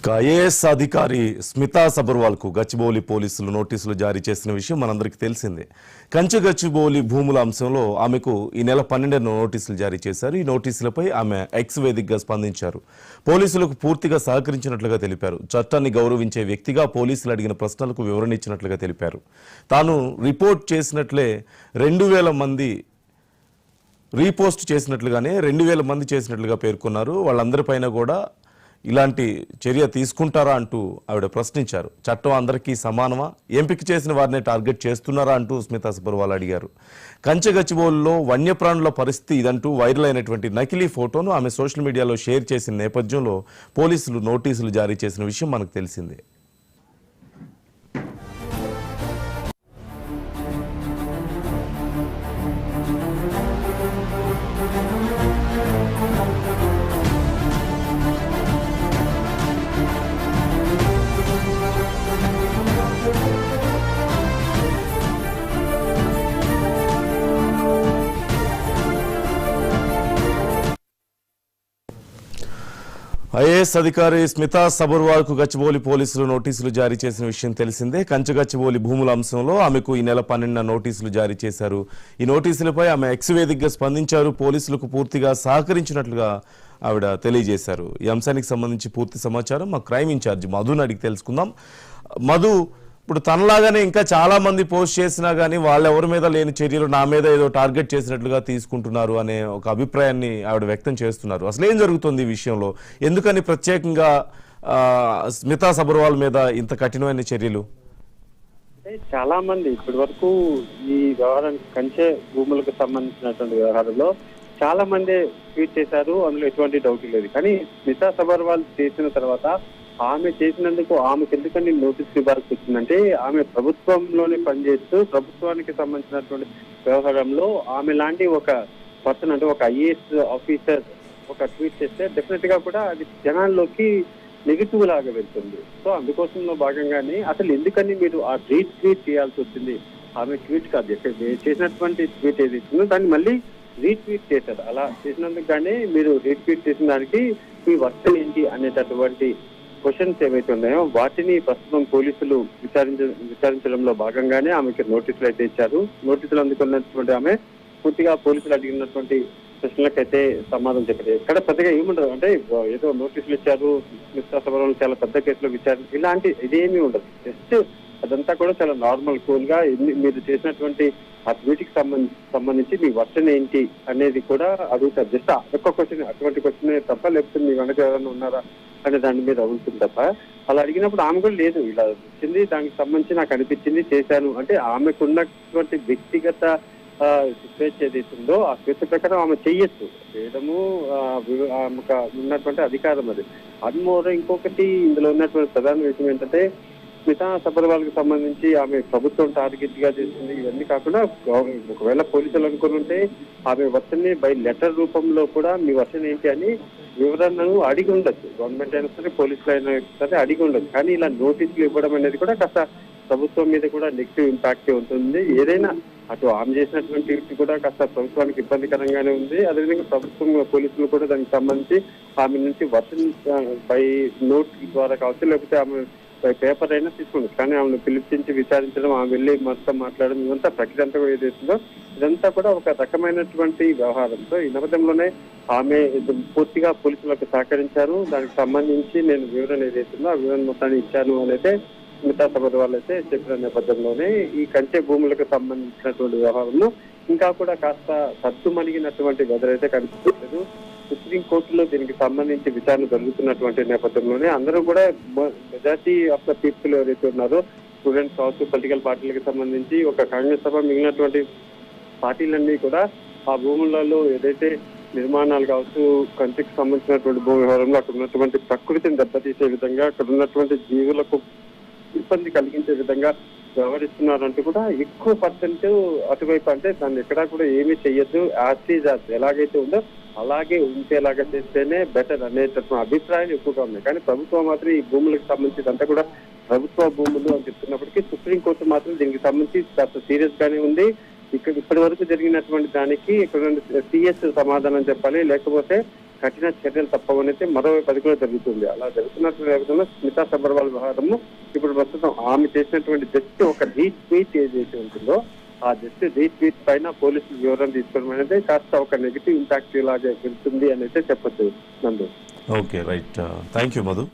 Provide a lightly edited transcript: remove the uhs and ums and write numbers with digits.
IAS అధికారి స్మితా సబర్వాల్ కు గచ్చిబౌలి పోలీసులు నోటీసులు జారీ చేసిన విషయం మనందరికీ తెలిసిందే. గచ్చిబౌలి భూముల అంశంలో ఆమెకు ఈ నెల 12న నోటీసులు జారీ చేశారు. ఈ నోటీసులపై ఆమె ఎక్స్ వేదికగా స్పందించారు. పోలీసులకు పూర్తిగా సహకరించినట్లుగా తెలిపారు. చట్టాన్ని గౌరవించే వ్యక్తిగా పోలీసులు అడిగిన ప్రశ్నలకు వివరణ ఇచ్చినట్లుగా తెలిపారు. తాను రిపోర్ట్ చేసినట్లే 2000 మంది రీపోస్ట్ చేసినట్లుగానే 2000 మంది చేసినట్లుగా పేర్కొన్నారు. వాళ్ళందరిపైన కూడా ఇలాంటి చర్య తీసుకుంటారా అంటూ ఆవిడ ప్రశ్నించారు. చట్టం అందరికీ సమానమా, ఎంపిక చేసిన వారినే టార్గెట్ చేస్తున్నారా అంటూ స్మితా సబర్వాల్ అడిగారు. గచ్చిబౌలిలో వన్యప్రాణుల పరిస్థితి ఇదంటూ వైరల్ అయినటువంటి నకిలీ ఫోటోను ఆమె సోషల్ మీడియాలో షేర్ చేసిన నేపథ్యంలో పోలీసులు నోటీసులు జారీ చేసిన విషయం మనకు తెలిసిందే. ఐఏఎస్ అధికారి స్మితా సబర్వాల్ కు గచ్చిబౌలి పోలీసులు నోటీసులు జారీ చేసిన విషయం తెలిసిందే. గచ్చిబౌలి భూముల అంశంలో ఆమెకు ఈ నెల 12న నోటీసులు జారీ చేశారు. ఈ నోటీసులపై ఆమె ఎక్స్ వేదికగా స్పందించారు. పోలీసులకు పూర్తిగా సహకరించినట్లుగా ఆవిడ తెలియజేశారు. ఈ అంశానికి సంబంధించి పూర్తి సమాచారం మా క్రైమ్ ఇన్ఛార్జ్ మధుని అడిగి తెలుసుకుందాం. మధు, ఇప్పుడు తనలాగానే ఇంకా చాలా మంది పోస్ట్ చేసినా కానీ వాళ్ళెవరి మీద లేని చర్యలు నా మీద ఏదో టార్గెట్ చేసినట్లుగా తీసుకుంటున్నారు అనే ఒక అభిప్రాయాన్ని ఆవిడ వ్యక్తం చేస్తున్నారు. అసలు ఏం జరుగుతుంది ఈ విషయంలో? ఎందుకని ప్రత్యేకంగా స్మితా సబర్వాల్ మీద ఇంత కఠినమైన చర్యలు? చాలా మంది ఇప్పటి వరకు ఈ వ్యవహారానికి కంచె భూములకు సంబంధించినటువంటి వ్యవహారంలో చాలా మంది ట్వీట్ చేశారు. అందులో ఎటువంటి డౌట్ లేదు. కానీ స్మితా సబర్వాల్ చేసిన తర్వాత ఆమె చేసినందుకు ఆమెకు ఎందుకని నోటీస్ ఇవ్వాల్సి వచ్చిందంటే, ఆమె ప్రభుత్వంలోనే పనిచేస్తూ ప్రభుత్వానికి సంబంధించినటువంటి వ్యవహారంలో ఆమె లాంటి ఒక పర్సన్, అంటే ఒక ఐఏఎస్ ఆఫీసర్ ఒక ట్వీట్ చేస్తే డెఫినెట్ గా కూడా అది జనాల్లోకి నెగిటివ్ లాగా వెళ్తుంది. సో అందుకోసంలో భాగంగానే అసలు ఎందుకని మీరు ఆ రీట్వీట్ చేయాల్సి వచ్చింది? ఆమె ట్వీట్ కాదు చేసినటువంటి ట్వీట్ ఏది ఇచ్చిందో దాన్ని మళ్ళీ రీట్వీట్ చేశారు. అలా చేసినందుకు కానీ మీరు రీట్వీట్ చేసిన దానికి మీ వర్షన్ ఏంటి అనేటటువంటి క్వశ్చన్స్ ఏవైతే ఉన్నాయో వాటిని ప్రస్తుతం పోలీసులు విచారించడంలో భాగంగానే ఆమెకి నోటీసులు అయితే ఇచ్చారు. నోటీసులు అందుకున్నటువంటి ఆమె పూర్తిగా పోలీసులు అడిగినటువంటి ప్రశ్నలకైతే సమాధానం చెప్పారు. ఎక్కడ పెద్దగా ఏముండదు, అంటే ఏదో నోటీసులు ఇచ్చారు, స్మితా సబర్వాల్ చాలా పెద్ద కేసులో విచారణ ఇలాంటి ఇదేమీ ఉండదు. జస్ట్ అదంతా కూడా చాలా నార్మల్ కూల్ గా మీరు చేసినటువంటి ఆ ట్వీట్కి సంబంధించి మీ వర్షన్ ఏంటి అనేది కూడా అడుగుతారు. జస్ట్ అదొక క్వశ్చన్, అటువంటి క్వశ్చన్ తప్ప, లేకపోతే మీ వెనక ఎవరైనా ఉన్నారా అనే దాని మీద అడుగుతుంది తప్ప. అలా అడిగినప్పుడు ఆమె కూడా లేదు, ఇలా వచ్చింది దానికి సంబంధించి నాకు అనిపించింది చేశాను అంటే ఆమెకు ఉన్నటువంటి వ్యక్తిగత స్వేచ్ఛ ఏదైతుందో ఆ స్వేచ్ఛ ప్రకారం ఆమె చేయొచ్చు. చేయడము ఆమెకు ఉన్నటువంటి అధికారం అది. అన్మోర్ ఇంకొకటి ఇందులో ఉన్నటువంటి ప్రధాన విషయం ఏంటంటే, స్మితా సబర్వాల్ కి సంబంధించి ఆమె ప్రభుత్వం టార్గెట్ గా చేసింది. ఇవన్నీ కాకుండా ఒకవేళ పోలీసులు అనుకుని ఉంటే ఆమె వర్షన్ ని బై లెటర్ రూపంలో కూడా మీ వర్షన్ ఏంటి అని వివరణను అడిగి ఉండొచ్చు. గవర్నమెంట్ అయినా సరే, పోలీసులు అయినా సరే అడిగి ఉండొచ్చు. కానీ ఇలా నోటీసులు ఇవ్వడం అనేది కూడా కాస్త ప్రభుత్వం మీద కూడా నెగిటివ్ ఇంపాక్ట్ ఉంటుంది. ఏదైనా అటు ఆమె చేసినటువంటి కూడా కాస్త ప్రభుత్వానికి ఇబ్బందికరంగానే ఉంది. అదేవిధంగా ప్రభుత్వం పోలీసులు కూడా దానికి సంబంధించి ఆమె నుంచి వర్షన్ బై నోట్ ద్వారా కావచ్చు, లేకపోతే ఆమె పేపర్ అయినా తీసుకుంటుంది. కానీ ఆమెను పిలిపించి విచారించడం, ఆమె వెళ్ళి మొత్తం మాట్లాడడం, ఇదంతా ప్రక్రియ అంతా ఏదైతుందో ఇదంతా కూడా ఒక రకమైనటువంటి వ్యవహారంతో ఈ నేపథ్యంలోనే ఆమె పూర్తిగా పోలీసులకు సహకరించారు. దానికి సంబంధించి నేను వివరణ ఏదైతుందో ఆ వివరణ మొత్తాన్ని ఇచ్చాను అని అయితే స్మితా సబర్వాల్ అయితే చెప్పిన నేపథ్యంలోనే ఈ కంచె భూములకు సంబంధించినటువంటి వ్యవహారంలో ఇంకా కూడా కాస్త సద్దుమణిగినటువంటి వెదరైతే కనిపించలేదు. సుప్రీంకోర్టులో దీనికి సంబంధించి విచారణ జరుగుతున్నటువంటి నేపథ్యంలోనే అందరూ కూడా మెజారిటీ ఆఫ్ ద పీపుల్ ఎవరైతే ఉన్నారో, స్టూడెంట్స్ కావచ్చు, పొలిటికల్ పార్టీలకు సంబంధించి ఒక కాంగ్రెస్ సభ మిగిలినటువంటి పార్టీలన్నీ కూడా ఆ భూములలో ఏదైతే నిర్మాణాలు కావచ్చు, కంచెకి సంబంధించినటువంటి భూమి వ్యవహారంలో అక్కడ ఉన్నటువంటి ప్రకృతిని దెబ్బతీసే విధంగా, అక్కడ ఉన్నటువంటి జీవులకు ఇబ్బంది కలిగించే విధంగా వ్యవహరిస్తున్నారంటూ కూడా ఎక్కువ పర్సెంట్ అటువైపు, అంటే దాన్ని ఎక్కడా కూడా ఏమీ చెయ్యొద్దు, ఎలాగైతే ఉందో అలాగే ఉంచేలాగా చేస్తేనే బెటర్ అనేటటువంటి అభిప్రాయాలు ఎక్కువగా ఉన్నాయి. కానీ ప్రభుత్వం మాత్రం ఈ భూములకు సంబంధించి అంతా కూడా ప్రభుత్వ భూములు అని చెప్తున్నప్పటికీ సుప్రీంకోర్టు మాత్రం దీనికి సంబంధించి కాస్త సీరియస్ గానే ఉంది. ఇప్పటి వరకు జరిగినటువంటి దానికి ఇక్కడ సిఎస్ సమాధానం చెప్పాలి, లేకపోతే కఠిన చర్యలు తప్పవనైతే మరోవైపు అది కూడా జరుగుతుంది. అలా జరుగుతున్నటువంటి నేపథ్యంలో స్మితా సబర్వాల్ వ్యవహారము ఇప్పుడు ప్రస్తుతం ఆమె చేసినటువంటి జస్ట్ ఒక రీట్వీట్ ఏదైతే ఉంటుందో ఆ జస్ట్ రీట్వీట్ పైన పోలీసులు వివరణ తీసుకోవడం అనేది కాస్త ఒక నెగిటివ్ ఇంపాక్ట్ లాగా వెళ్తుంది అని అయితే చెప్పచ్చు నందు. Okay, right. Thank you Madhu.